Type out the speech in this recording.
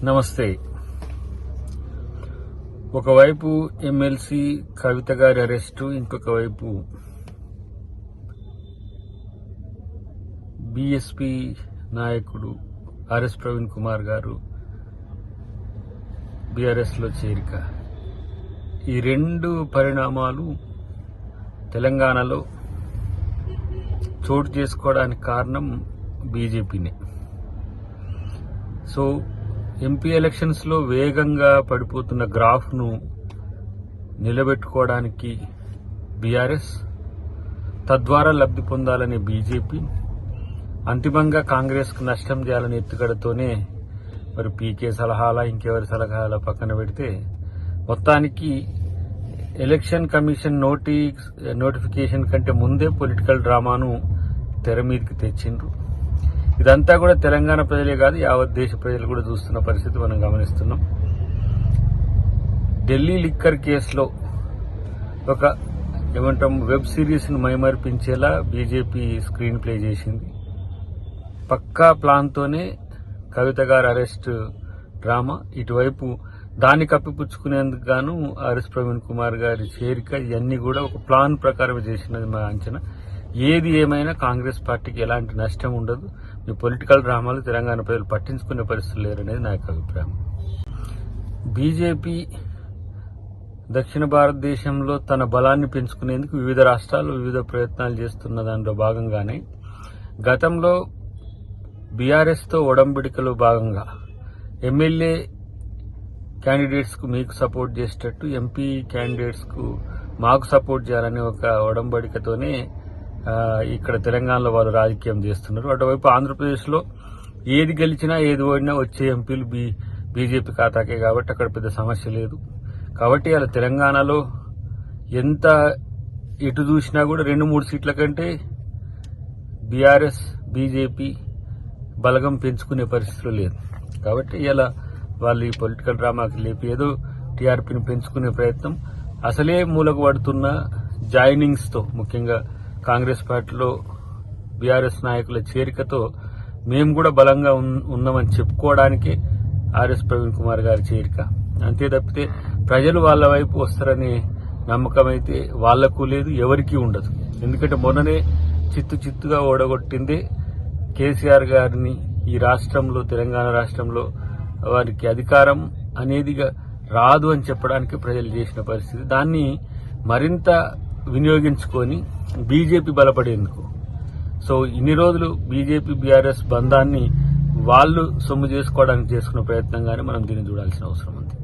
నమస్తే. ఒకవైపు ఎమ్మెల్సీ కవిత గారి అరెస్టు, ఇంకొక వైపు బీఎస్పీ నాయకుడు ఆర్ఎస్ ప్రవీణ్ కుమార్ గారు బీఆర్ఎస్లో చేరిక. ఈ రెండు పరిణామాలు తెలంగాణలో చోటు చేసుకోవడానికి కారణం బీజేపీనే. సో ఎంపీ ఎలక్షన్స్ లో వేగంగా పడిపోతున్న గ్రాఫ్ ను నిలబెట్టుకోవడానికి బీఆర్ఎస్, తద్వారా లబ్ధి పొందాలనే బీజేపీ, అంతిమంగా కాంగ్రెస్ కు నష్టం చేయాలనే ఎత్తుగడతోనే మరి పీకే సలహాల ఇంకెవరి సలహాల పక్కన పెడితే మొత్తానికి ఎలక్షన్ కమిషన్ నోటిఫికేషన్ కంటే ముందే పొలిటికల్ డ్రామాను తెర మీదకి తెచ్చిండ్రు. ఇదంతా కూడా తెలంగాణ ప్రజలే కాదు, యావత్ దేశ ప్రజలు కూడా చూస్తున్న పరిస్థితి మనం గమనిస్తున్నాం. ఢిల్లీ లిక్కర్ కేసులో ఒక వెబ్ సిరీస్ ను మైమర్పించేలా బీజేపీ స్క్రీన్ ప్లే చేసింది. పక్కా ప్లాన్ తోనే కవిత గారి అరెస్ట్ డ్రామా, ఇటువైపు దాన్ని కప్పిపుచ్చుకునేందుకు గాను ఆర్ఎస్ ప్రవీణ్ కుమార్ గారి చేరిక, ఇవన్నీ కూడా ఒక ప్లాన్ ప్రకారం చేసినది మా అంచనా. ఏది ఏమైనా కాంగ్రెస్ పార్టీకి ఎలాంటి నష్టం ఉండదు. మీ పొలిటికల్ డ్రామాలు తెలంగాణ ప్రజలు పట్టించుకునే పరిస్థితులు లేరనేది నా యొక్క అభిప్రాయం. బీజేపీ దక్షిణ భారతదేశంలో తన బలాన్ని పెంచుకునేందుకు వివిధ రాష్ట్రాల్లో వివిధ ప్రయత్నాలు చేస్తున్న దాంట్లో భాగంగానే గతంలో బీఆర్ఎస్ తో ఒడంబడికలో భాగంగా ఎమ్మెల్యే క్యాండిడేట్స్ కు మీకు సపోర్ట్ చేసేటట్టు ఎంపీ క్యాండిడేట్స్ కు మాకు సపోర్ట్ చేయాలనే ఒక ఒడంబడికతోనే ఇక్కడ తెలంగాణలో వాళ్ళు రాజకీయం చేస్తున్నారు. అటువైపు ఆంధ్రప్రదేశ్ లో ఏది గెలిచినా ఏది ఓడినా వచ్చే ఎంపీలు బీజేపీ ఖాతాకే కాబట్టి అక్కడ పెద్ద సమస్య లేదు. కాబట్టి అలా తెలంగాణలో ఎంత ఎటు చూసినా కూడా 2-3 సీట్ల కంటే బీఆర్ఎస్ బీజేపీ బలగం పెంచుకునే పరిస్థితులు లేదు. కాబట్టి ఇలా వాళ్ళు ఈ పొలిటికల్ డ్రామాకి లేపి ఏదో టీఆర్పీని పెంచుకునే ప్రయత్నం, అసలే మూలకు పడుతున్న జాయినింగ్స్ తో, ముఖ్యంగా కాంగ్రెస్ పార్టీలో బీఆర్ఎస్ నాయకుల చేరికతో మేము కూడా బలంగా ఉన్నామని చెప్పుకోవడానికి ఆర్ఎస్ ప్రవీణ్ కుమార్ గారి చేరిక. అంతే తప్పితే ప్రజలు వాళ్ళ వైపు వస్తారనే నమ్మకం అయితే వాళ్లకు లేదు, ఎవరికీ ఉండదు. ఎందుకంటే మొన్ననే చిత్తుగా ఓడగొట్టిందే కేసీఆర్ గారిని ఈ రాష్ట్రంలో, తెలంగాణ రాష్ట్రంలో వారికి అధికారం అనేదిగా రాదు అని చెప్పడానికి ప్రజలు చేసిన పరిస్థితి. దాన్ని మరింత వినియోగించుకొని బీజేపీ బలపడేందుకు, సో ఇన్ని రోజులు బీజేపీ బీఆర్ఎస్ బంధాన్ని వాళ్ళు సొమ్ము చేసుకోవడానికి చేసుకున్న ప్రయత్నంగానే మనం దీన్ని చూడాల్సిన అవసరం ఉంది.